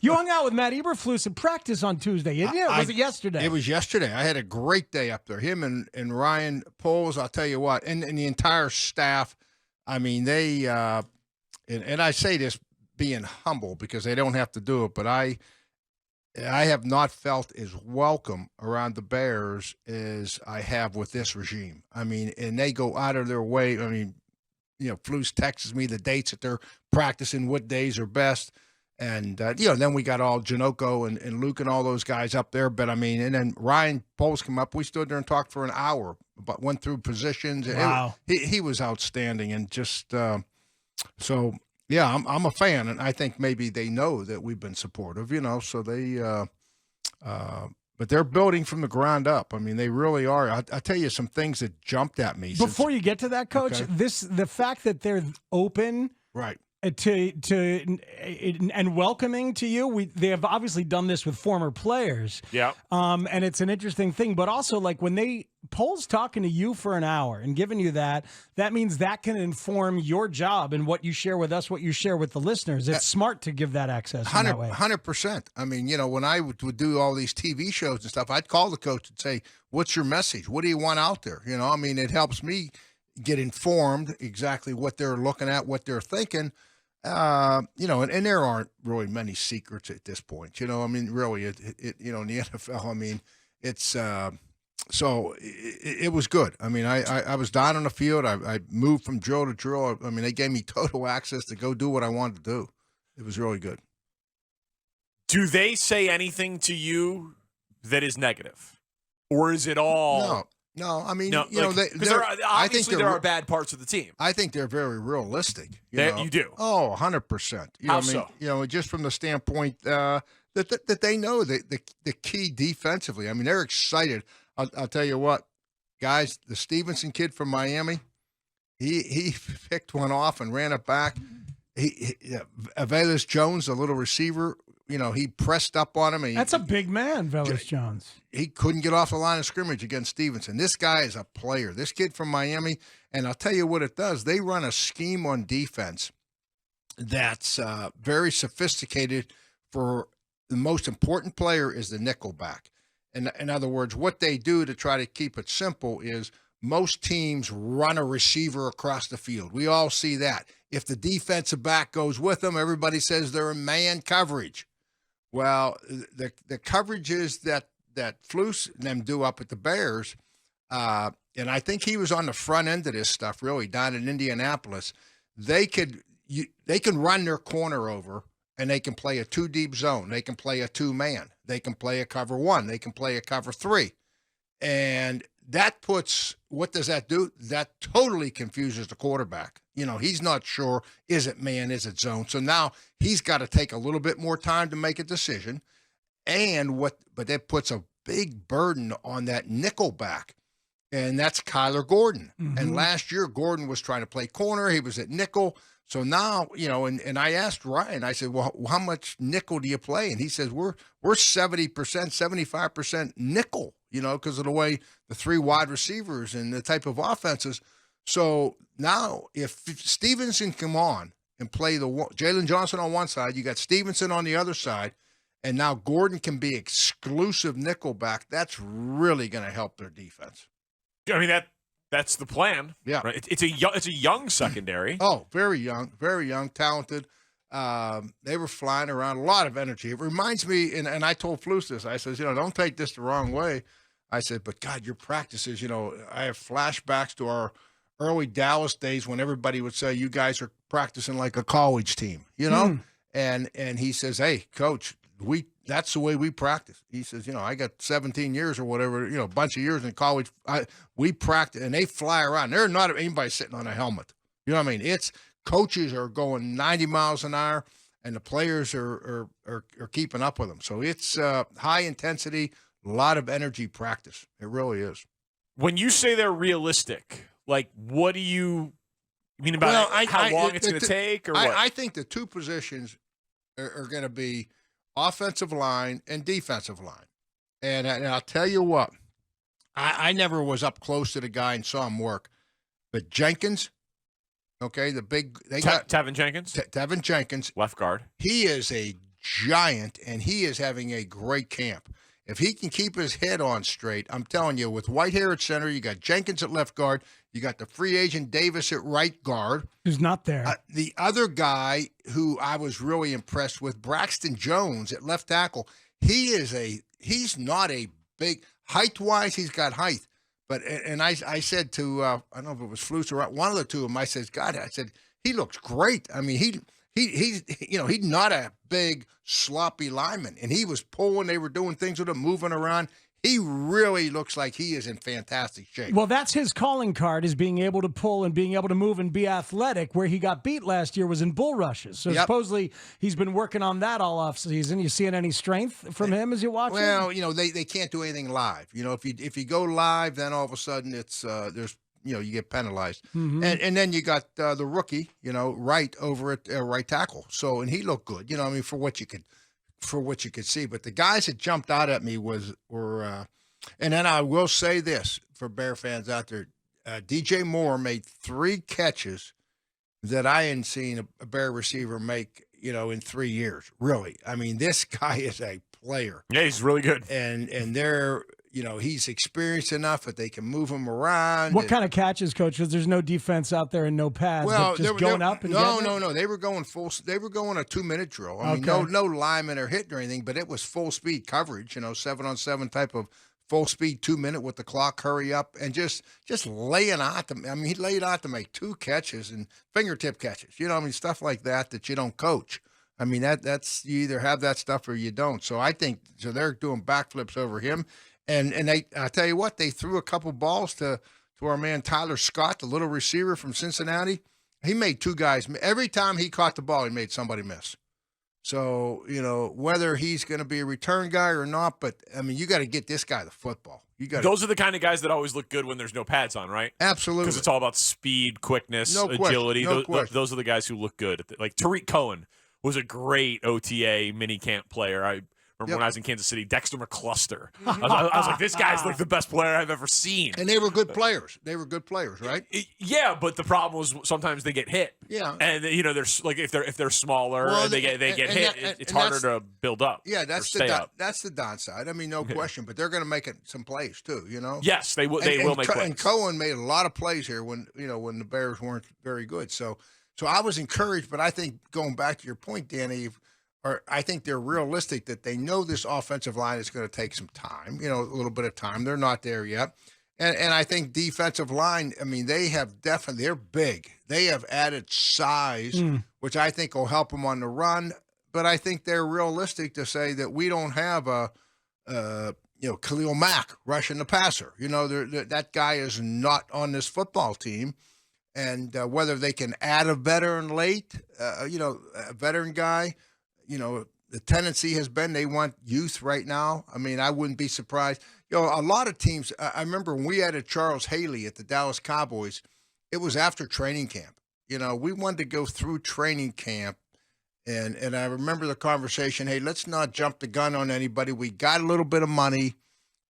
You hung out with Matt Eberflus in practice on Tuesday, didn't you? Was it yesterday? It was yesterday. I had a great day up there. Him and Ryan Poles, I'll tell you what, and the entire staff. I mean, they and I say this being humble because they don't have to do it, but I have not felt as welcome around the Bears as I have with this regime. I mean, and they go out of their way. I mean, Flus texts me the dates that they're practicing, what days are best. And, then we got all Janoko and Luke and all those guys up there. But, I mean, and then Ryan Poles came up. We stood there and talked for an hour, but went through positions. Wow. He was outstanding. And just so, yeah, I'm a fan. And I think maybe they know that we've been supportive, so they but they're building from the ground up. I mean, they really are. I'll tell you some things that jumped at me. Before you get to that, Coach, Okay. the fact that they're open Right. to and welcoming to you. They have obviously done this with former players. Yeah. And it's an interesting thing, but also like when Poles talking to you for an hour and giving you that means that can inform your job and what you share with us, what you share with the listeners. It's smart to give that access in that way. 100%. I mean, when I would do all these TV shows and stuff, I'd call the coach and say, "What's your message? What do you want out there?" I mean, it helps me get informed exactly what they're looking at, what they're thinking. And there aren't really many secrets at this point. I mean, really, in the NFL, I mean, it's so it was good. I mean, I was down on the field. I moved from drill to drill. I mean, they gave me total access to go do what I wanted to do. It was really good. Do they say anything to you that is negative, or is it all? No, I mean, obviously there are bad parts of the team. I think they're very realistic. You do? Oh, 100%. How so? Just from the standpoint that they know the key defensively. I mean, they're excited. I'll tell you what, guys, the Stevenson kid from Miami, he picked one off and ran it back. Eberflus Jones, the little receiver, he pressed up on him. That's a big man, Eberflus Jones. He couldn't get off the line of scrimmage against Stevenson. This guy is a player. This kid from Miami, and I'll tell you what it does. They run a scheme on defense that's very sophisticated for the most important player is the nickel back. And in other words, what they do to try to keep it simple is most teams run a receiver across the field. We all see that. If the defensive back goes with them, everybody says they're in man coverage. Well, the coverages that Flus and them do up at the Bears, and I think he was on the front end of this stuff really down in Indianapolis. They can run their corner over, and they can play a 2-deep zone. They can play a 2-man. They can play a cover 1. They can play a cover 3. And that puts, what does that do? That totally confuses the quarterback. He's not sure, is it man, is it zone? So now he's got to take a little bit more time to make a decision. But that puts a big burden on that nickel back, and that's Kyler Gordon. Mm-hmm. And last year, Gordon was trying to play corner. He was at nickel. So now, and I asked Ryan, I said, well, how much nickel do you play? And he says, we're 70%, 75% nickel, because of the way the 3 wide receivers and the type of offenses. So now if Stevenson come on and play Jalen Johnson on one side, you got Stevenson on the other side, and now Gordon can be exclusive nickel back, that's really going to help their defense. I mean, that's the plan. Yeah. Right? It's a young secondary. Oh, very young, talented. They were flying around, a lot of energy. It reminds me, and I told Flus this, I said, don't take this the wrong way. I said, but God, your practices, I have flashbacks to our early Dallas days when everybody would say, you guys are practicing like a college team, And he says, hey, Coach, that's the way we practice. He says, I got 17 years or whatever, a bunch of years in college. We practice, and they fly around. They're not anybody sitting on a helmet. You know what I mean? It's coaches are going 90 miles an hour, and the players are keeping up with them. So it's high intensity, a lot of energy practice. It really is. When you say they're realistic, like what do you mean about how long it's going to take, or what? I think the 2 positions are going to be offensive line and defensive line. And I'll tell you what, I never was up close to the guy and saw him work. But Jenkins, okay, got Tevin Jenkins? Tevin Jenkins. Left guard. He is a giant, and he is having a great camp. If he can keep his head on straight, I'm telling you, with Whitehair at center, you got Jenkins at left guard, you got the free agent Davis at right guard. Who's not there? The other guy who I was really impressed with, Braxton Jones at left tackle. He's not a big height-wise. He's got height, but I said to I don't know if it was Flus or one of the two of them. I said, God, I said he looks great. I mean, he's not a big sloppy lineman, and he was pulling. They were doing things with him, moving around. He really looks like he is in fantastic shape. Well, that's his calling card, is being able to pull and being able to move and be athletic. Where he got beat last year was in bull rushes. So supposedly he's been working on that all off season. You seeing any strength from him as you watch Well, they can't do anything live. If you go live, then all of a sudden it's there's you get penalized. Mm-hmm. And then you got the rookie, Wright over at right tackle. So, and he looked good, for what you could see. But the guys that jumped out at me were and then I will say this for Bear fans out there, DJ Moore made 3 catches that I hadn't seen a Bear receiver make, in 3 years. Really. I mean, this guy is a player. Yeah, he's really good. And they're, he's experienced enough that they can move him around. What kind of catches, Coach? Because there's no defense out there and no pads. Well, just going up and no. They were going They were going a 2-minute drill. I mean, no lineman or hitting or anything, but it was full speed coverage. 7-on-7 type of full speed 2-minute with the clock, hurry up, and just laying out them. I mean, he laid out to make 2 catches and fingertip catches. Stuff like that you don't coach. I mean, that's you either have that stuff or you don't. So I think they're doing backflips over him. And I tell you what, they threw a couple balls to our man Tyler Scott, the little receiver from Cincinnati. He made 2 guys. Every time he caught the ball, he made somebody miss. So, whether he's going to be a return guy or not, but, I mean, you got to get this guy the football. Those are the kind of guys that always look good when there's no pads on, right? Absolutely. Because it's all about speed, quickness, agility. Those are the guys who look good. Like Tariq Cohen was a great OTA minicamp player. I remember when I was in Kansas City, Dexter McCluster. I was like, this guy's like the best player I've ever seen. And they were good players. Right? Yeah, but the problem was sometimes they get hit. Yeah. And they're like if they're smaller and they get hit, it's harder to build up. Yeah, that's the downside. I mean, no question, but they're going to make some plays too, Yes, they will make plays. And Cohen made a lot of plays here when the Bears weren't very good. So I was encouraged, but I think going back to your point, Danny, I think they're realistic that they know this offensive line is going to take some time, a little bit of time. They're not there yet. And I think defensive line, I mean, they're big. They have added size, which I think will help them on the run. But I think they're realistic to say that we don't have Khalil Mack rushing the passer. That guy is not on this football team. And whether they can add a veteran late, a veteran guy, the tendency has been they want youth right now. I mean, I wouldn't be surprised. A lot of teams, I remember when we added Charles Haley at the Dallas Cowboys, it was after training camp. We wanted to go through training camp, and I remember the conversation, hey, let's not jump the gun on anybody. We got a little bit of money.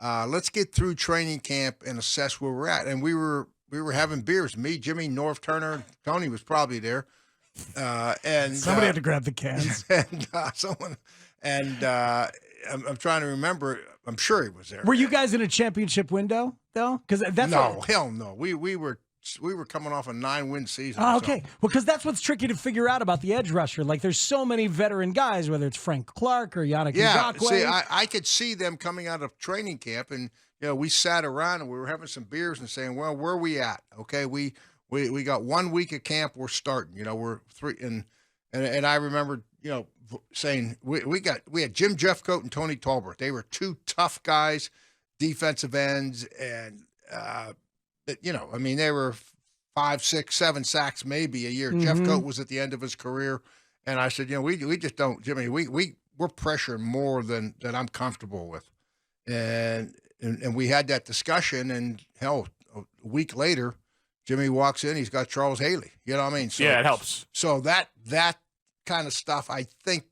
Let's get through training camp and assess where we're at. And we were having beers. Me, Jimmy, North Turner, Tony was probably there. And somebody had to grab the cans. I'm trying to remember. I'm sure he was there. Were you guys in a championship window though? Because hell no. We were coming off a 9-win season. Oh, okay. So. Well, because that's what's tricky to figure out about the edge rusher. Like, there's so many veteran guys, whether it's Frank Clark or Yannick Ngakoue. See, I could see them coming out of training camp, and we sat around and we were having some beers and saying, well, where are we at? Okay, we got 1 week of camp. We're starting. We're 3 and I remember saying we had Jim Jeffcoat and Tony Tolbert. They were 2 tough guys, defensive ends, and I mean, they were 5, 6, 7 sacks maybe a year. Mm-hmm. Jeffcoat was at the end of his career, and I said, we just don't, Jimmy. We're pressuring more than I'm comfortable with, and we had that discussion, and hell, a week later, Jimmy walks in. He's got Charles Haley. You know what I mean? So, yeah, it helps. So that kind of stuff, I think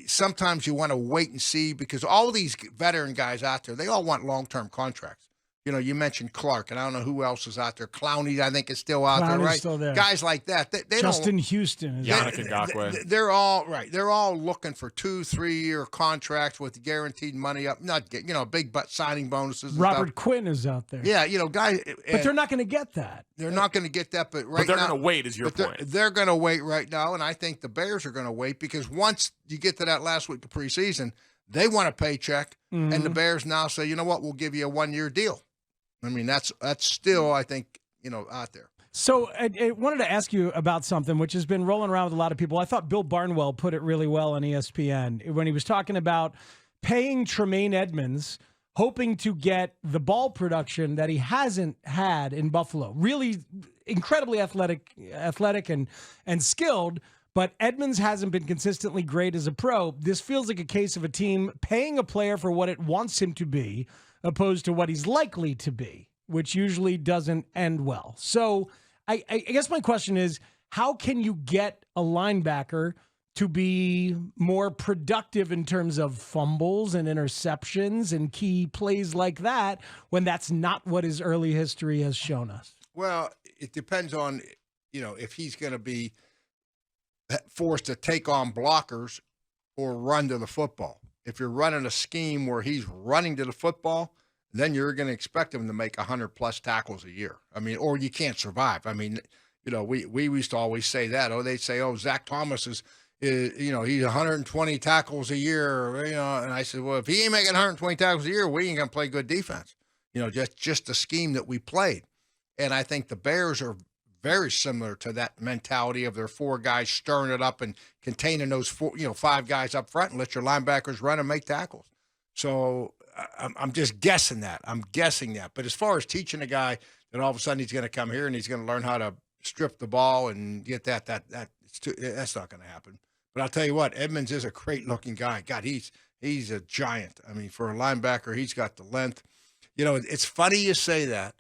sometimes you want to wait and see, because all these veteran guys out there, they all want long-term contracts. You know, you mentioned Clark, and I don't know who else is out there. Clowney, I think, is still out there, right? Still there. Guys like that. They Justin don't, Houston. Is Yannick Ngakoue. They're all right. They're all looking for 2-3 year contracts with guaranteed money up. Not big signing bonuses. And Robert stuff. Quinn is out there. Yeah, guys. But they're not going to get that. They're not going to get that. But right they're now, going to wait. Is your point? They're going to wait right now, and I think the Bears are going to wait because once you get to that last week of preseason, they want a paycheck, and the Bears now say, you know what, we'll give you a 1-year deal. I mean, that's still, I think, out there. So I wanted to ask you about something which has been rolling around with a lot of people. I thought Bill Barnwell put it really well on ESPN when he was talking about paying Tremaine Edmonds, hoping to get the ball production that he hasn't had in Buffalo. Really incredibly athletic and skilled, but Edmonds hasn't been consistently great as a pro. This feels like a case of a team paying a player for what it wants him to be, opposed to what he's likely to be, which usually doesn't end well. So I guess my question is, how can you get a linebacker to be more productive in terms of fumbles and interceptions and key plays like that when that's not what his early history has shown us? Well, it depends on, if he's going to be forced to take on blockers or run to the football. If you're running a scheme where he's running to the football, then you're going to expect him to make 100-plus tackles a year. I mean, or you can't survive. I mean, we used to always say that. They'd say, Zach Thomas is he's 120 tackles a year. And I said, well, if he ain't making 120 tackles a year, we ain't going to play good defense. Just the scheme that we played. And I think the Bears are very similar to that mentality of their 4 guys stirring it up and containing those 5 guys up front and let your linebackers run and make tackles. So I'm just guessing that. But as far as teaching a guy that all of a sudden he's going to come here and he's going to learn how to strip the ball and get that's not going to happen. But I'll tell you what, Edmonds is a great-looking guy. God, he's a giant. I mean, for a linebacker, he's got the length. It's funny you say that.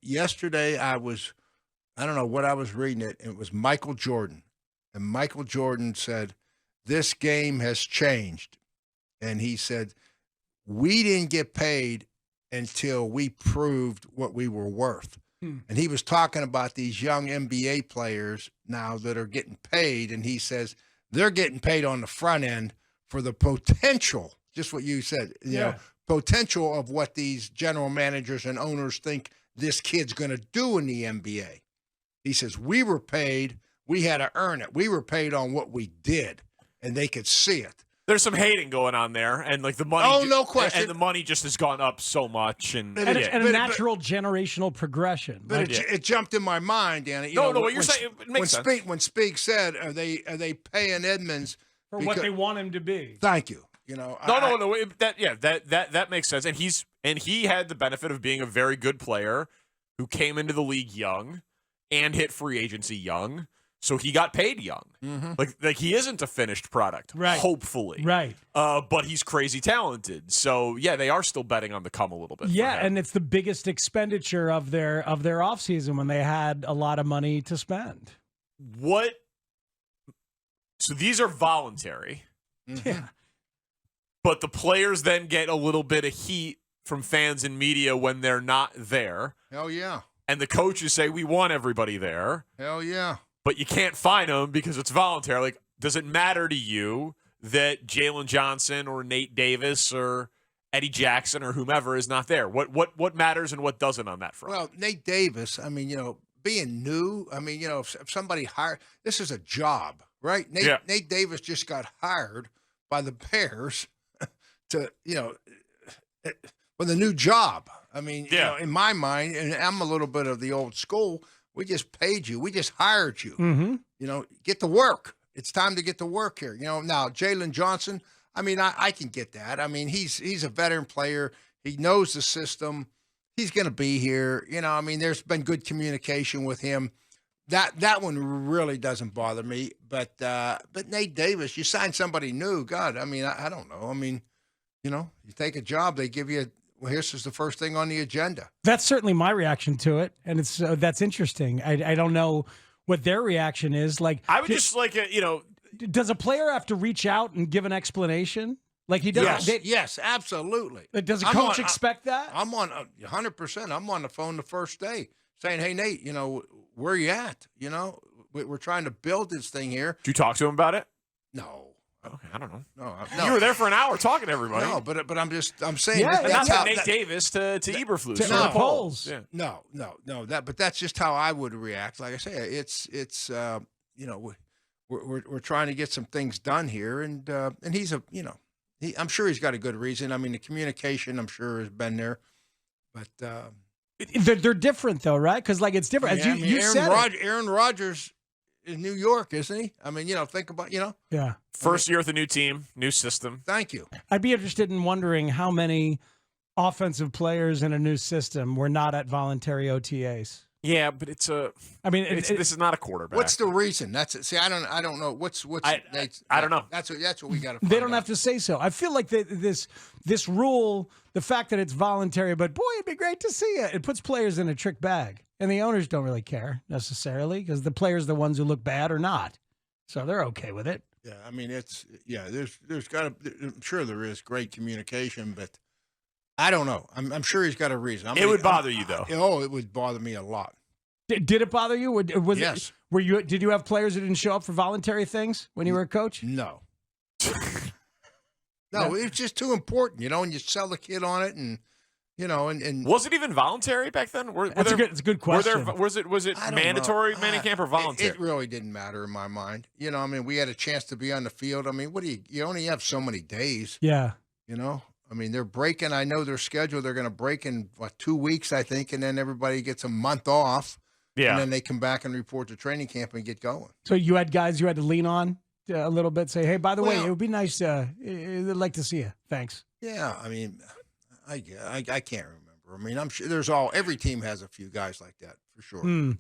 Yesterday I don't know what I was reading it was Michael Jordan. And Michael Jordan said, this game has changed. And he said, we didn't get paid until we proved what we were worth. And he was talking about these young NBA players now that are getting paid. And he says, they're getting paid on the front end for the potential, just what you said, potential of what these general managers and owners think this kid's going to do in the NBA. He says, we were paid. We had to earn it. We were paid on what we did, and they could see it. There's some hating going on there, and like the money. Oh, no question. And the money just has gone up so much, and a natural generational progression. But it jumped in my mind, Danny. What you're saying makes sense. When Spieg said, "Are they paying Edmonds for what they want him to be?" Thank you. No. That makes sense, and he had the benefit of being a very good player who came into the league young and hit free agency young. So he got paid young. Mm-hmm. Like he isn't a finished product, right? Hopefully, right. But he's crazy talented. So yeah, they are still betting on the come a little bit. Yeah, and it's the biggest expenditure of their offseason when they had a lot of money to spend. What? So these are voluntary. Mm-hmm. Yeah. But the players then get a little bit of heat from fans and media when they're not there. Hell yeah. And the coaches say, we want everybody there. Hell yeah. But you can't fine them because it's voluntary. Like, does it matter to you that Jalen Johnson or Nate Davis or Eddie Jackson or whomever is not there? What matters and what doesn't on that front? Well, Nate Davis, I mean, being new, I mean, if somebody hired, this is a job, right? Nate Davis just got hired by the Bears to, with a new job. I mean, in my mind, and I'm a little bit of the old school, we just paid you. We just hired you. Mm-hmm. Get to work. It's time to get to work here. Now Jalen Johnson, I mean, I can get that. I mean, he's a veteran player. He knows the system. He's going to be here. I mean, there's been good communication with him. That one really doesn't bother me. But Nate Davis, you sign somebody new. God, I mean, I don't know. I mean, you take a job, they give you well, this is the first thing on the agenda. That's certainly my reaction to it, and it's that's interesting. I don't know what their reaction is. Like, I would just like does a player have to reach out and give an explanation? Like he does. Yes, absolutely. Does a coach expect that? I'm on 100%. I'm on the phone the first day saying, "Hey, Nate, where you at? We're trying to build this thing here." Did you talk to him about it? No. Okay, I don't know. No. You were there for an hour talking to everybody. No, but I'm saying that's how Nate Davis to Eberflus to Polls. Yeah. No. But that's just how I would react. Like I say, it's we're trying to get some things done here, and he's I'm sure he's got a good reason. I mean, the communication I'm sure has been there, but they're different though, right? Because it's different. As you said, Aaron Rodgers. In New York, isn't he? I mean, think about, Yeah. First year with a new team, new system. Thank you. I'd be interested in wondering how many offensive players in a new system were not at voluntary OTAs. Yeah, but this is not a quarterback. What's the reason? That's it. See, I don't know. What's I don't know. That's what we got to find They don't out. have to say so. I feel like this rule, the fact that it's voluntary, but boy, it'd be great to see it. It puts players in a trick bag. And the owners don't really care necessarily because the players are the ones who look bad or not. So they're okay with it. Yeah, I mean, there's got to, I'm sure there is great communication, but I don't know. I'm sure he's got a reason. It would bother you, though. Oh, it would bother me a lot. Did it bother you? Yes. Did you have players who didn't show up for voluntary things when you were a coach? No. No, it's just too important, and you sell the kid on it and. And was it even voluntary back then? It's a good question. Was it mandatory minicamp or voluntary? It really didn't matter in my mind. We had a chance to be on the field. I mean, you only have so many days. Yeah. I mean, they're breaking. I know their schedule. They're going to break in 2 weeks, I think, and then everybody gets a month off. Yeah. And then they come back and report to training camp and get going. So you had guys you had to lean on a little bit, say, hey, by the way, it would be nice. I'd like to see you. Thanks. Yeah. I mean, I can't remember. I mean, I'm sure every team has a few guys like that for sure.